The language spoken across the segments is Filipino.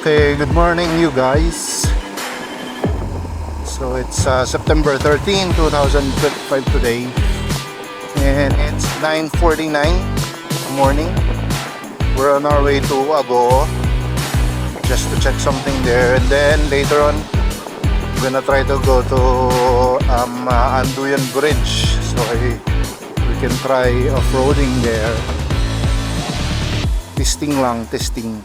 Okay, good morning you guys. So it's September 13, 2025 today. And it's 9:49 in the morning. We're on our way to Baguio just to check something there. And then later on, I'm gonna try to go to Anduyan Bridge. So we can try off-roading there. Testing lang, testing.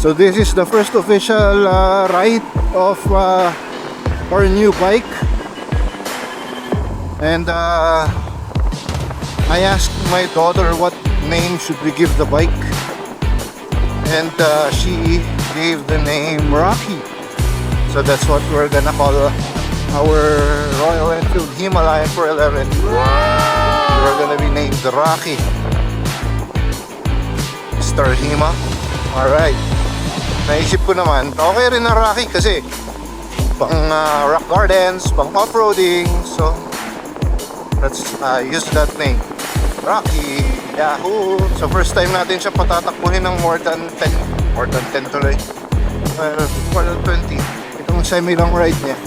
So this is the first official ride of our new bike, and I asked my daughter what name should we give the bike, and she gave the name Rocky. So that's what we're gonna call our Royal Enfield Himalayan 411. We're gonna be named Rocky. Mr. Hima. Alright. Naisip ko naman, okay rin na Rocky kasi pang rock gardens, pang off-roading. So let's use that name, Rocky. Yahoo! So first time natin siya patatakbuhin ng more than 10 tuloy, more than 20. Itong semi-long ride niya,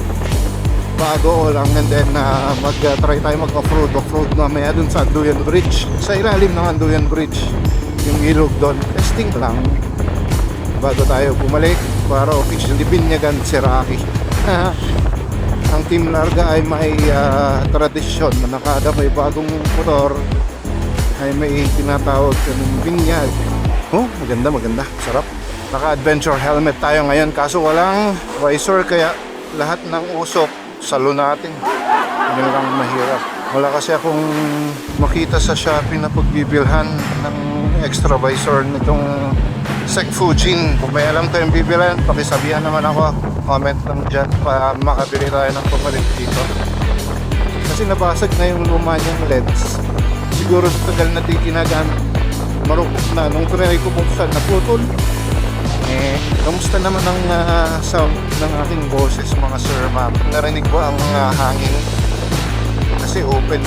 bago lang. And then mag-try tayo mag-offroad mamaya dun sa Anduyan Bridge, sa ilalim ng Anduyan Bridge, yung ilog doon. Testing lang bago tayo bumalik para officially binyagan si Rocky. Ang Team Larga ay may tradisyon na kada may bagong motor ay may tinatawag ng binyag. Oh, maganda, sarap. Naka-adventure helmet tayo ngayon kaso walang visor, kaya lahat ng usok salo natin. Yun lang mahirap. Wala kasi akong makita sa Shopee na pagbibilhan ng extra visor nitong Sek Fujin. Kung may alam tayong bibilan, pakisabihan naman ako. Comment lang dyan para makabili tayo ng pumalit dito. Kasi nabasag na yung luma niyang lens. Siguro sa tagal na di ginagamit, marupok na. Nung trinay ko buksan, naputol. Kamusta naman ang sound ng aking boses, mga sir, ma'am? Narinig ko ang hangin kasi open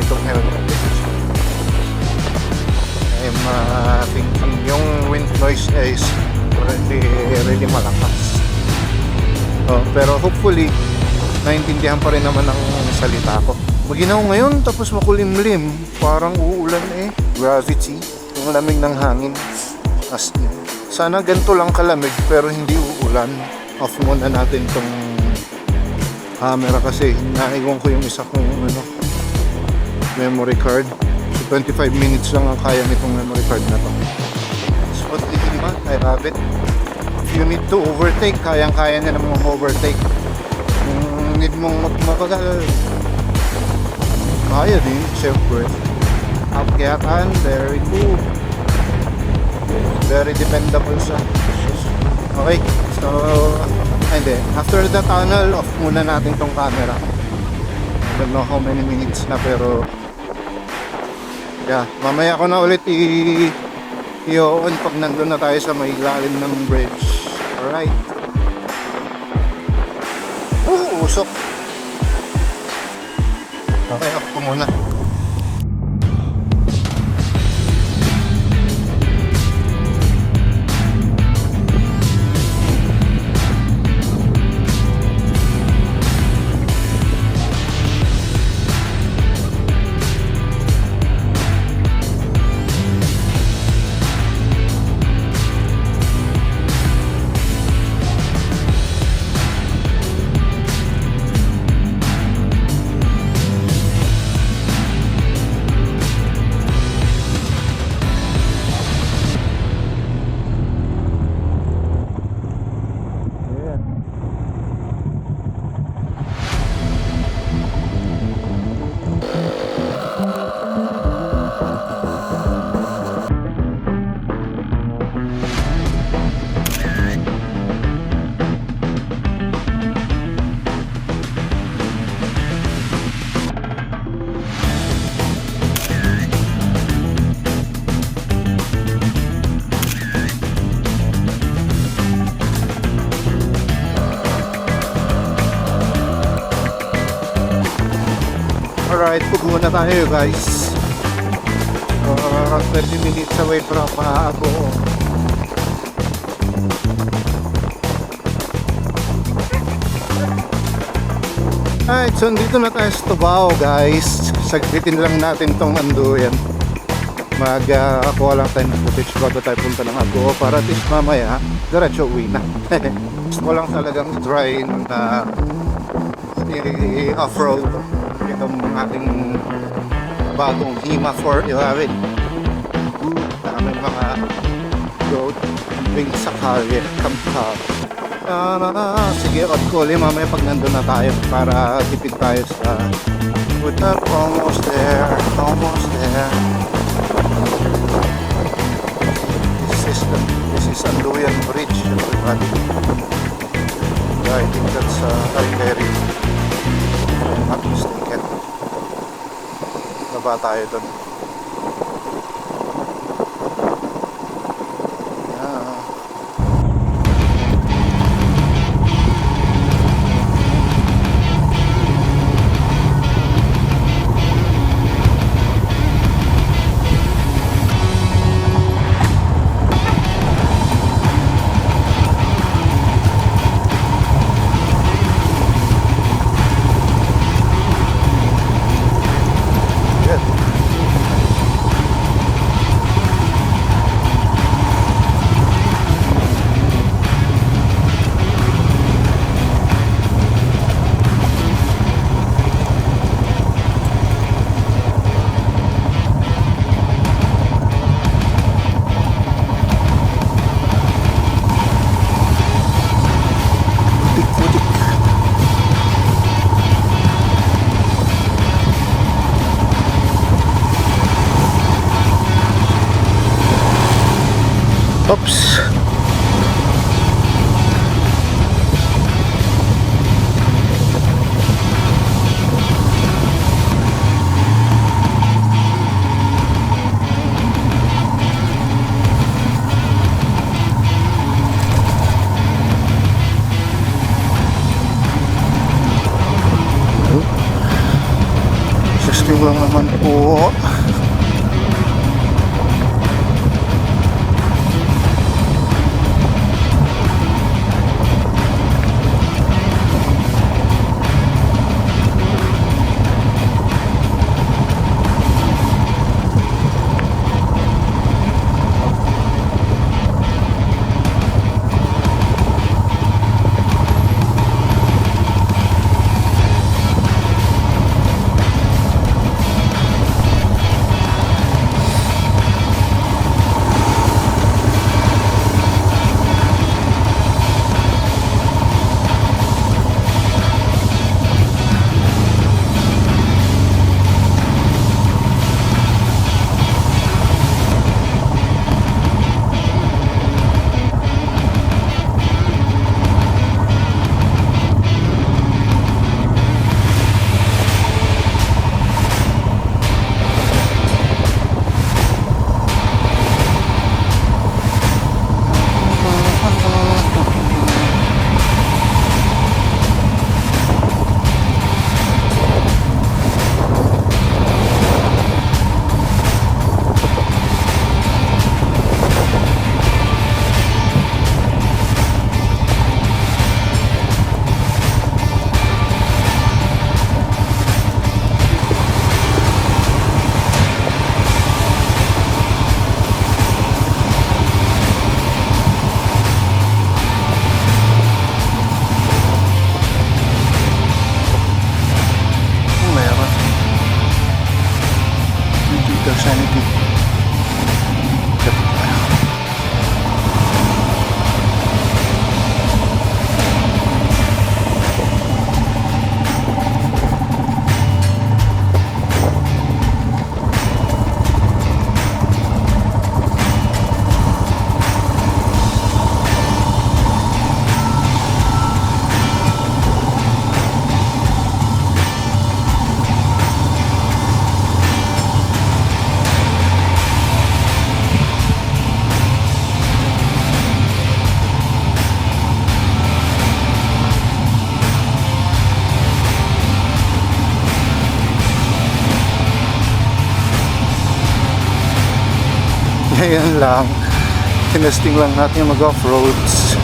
itong helmet. I'm thinking yung wind noise niya is really malakas. Pero hopefully naintindihan pa rin naman ang salita ko. Maginaw ngayon tapos makulimlim, parang uulan Gravity, yung lamig ng hangin. As in, sana ganito lang kalamig pero hindi uulan. Off muna natin tong camera kasi naiwan ko yung isa kong memory card. 25 minutes lang ang kaya nitong memory card na to. So D Hima, I have it. If you need to overtake, kayang-kaya niya namang overtake. Kung need mong mapagal, kaya din, syempre. Akyatan, very good. Very dependable siya. Okay, so hindi. After the tunnel, off muna natin tong camera. I don't know how many minutes na, pero yeah, mamaya ko na ulit i-on pag nandun na tayo sa may lalim ng bridge. Alright. Usok. Okay, off ko muna. Mag-ride food muna tayo guys. 30 minutes away from Baguio. Alright, so dito na tayo sa Tubao guys. Saglitin lang natin tong anduyan. Magkuha lang tayo ng footage bago tayo punta ng Baguio para at least mamaya diretso uwi na. Gusto ko lang talagang try na off-road itong ating bagong Hima 411. Daming mga road wing sa kalye, kamkal. Sige, at kuli mamaya pag nandun na tayo para tipid tayo sa with that, almost there, almost there. This is Anduyan Bridge, everybody. I think that's Arigari. I'm not mistaken. Naba tayo dun. Oops. Sistem lang naman po. Ngayon lang, tinesting lang natin mag-offroads.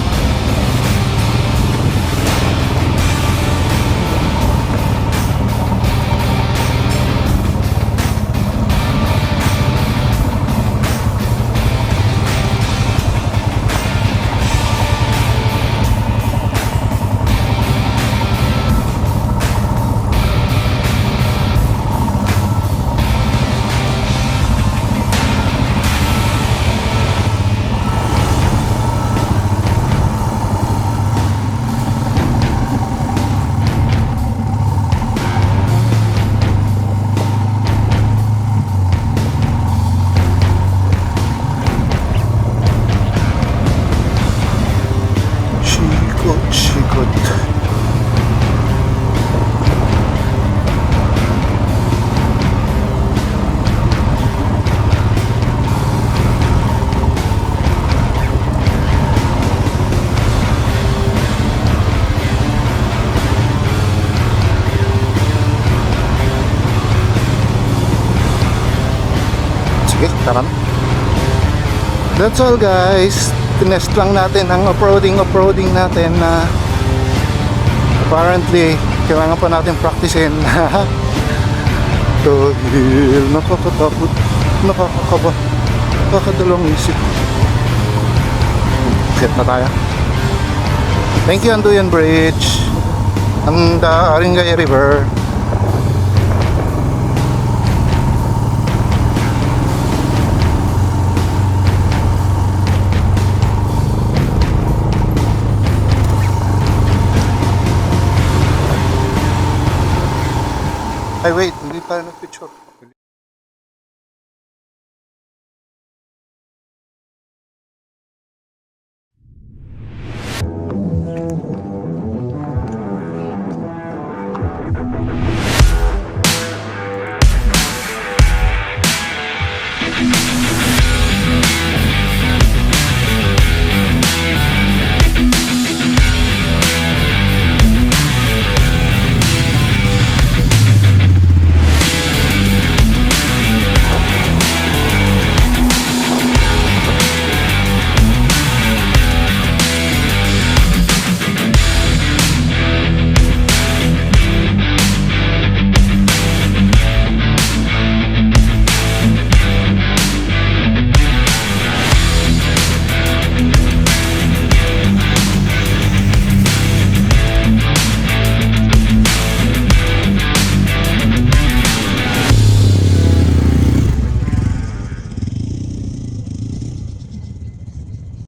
Sige, tara na. That's all guys. Tinest lang natin ang offroading natin na apparently kailangan pa natin practicein. Dahil nakakatakot, nakakakaba, nakakadalawang isip. Set na tayo. Thank you Anduyan Bridge and Aringay River. Ay wait, hindi pa nag-picture.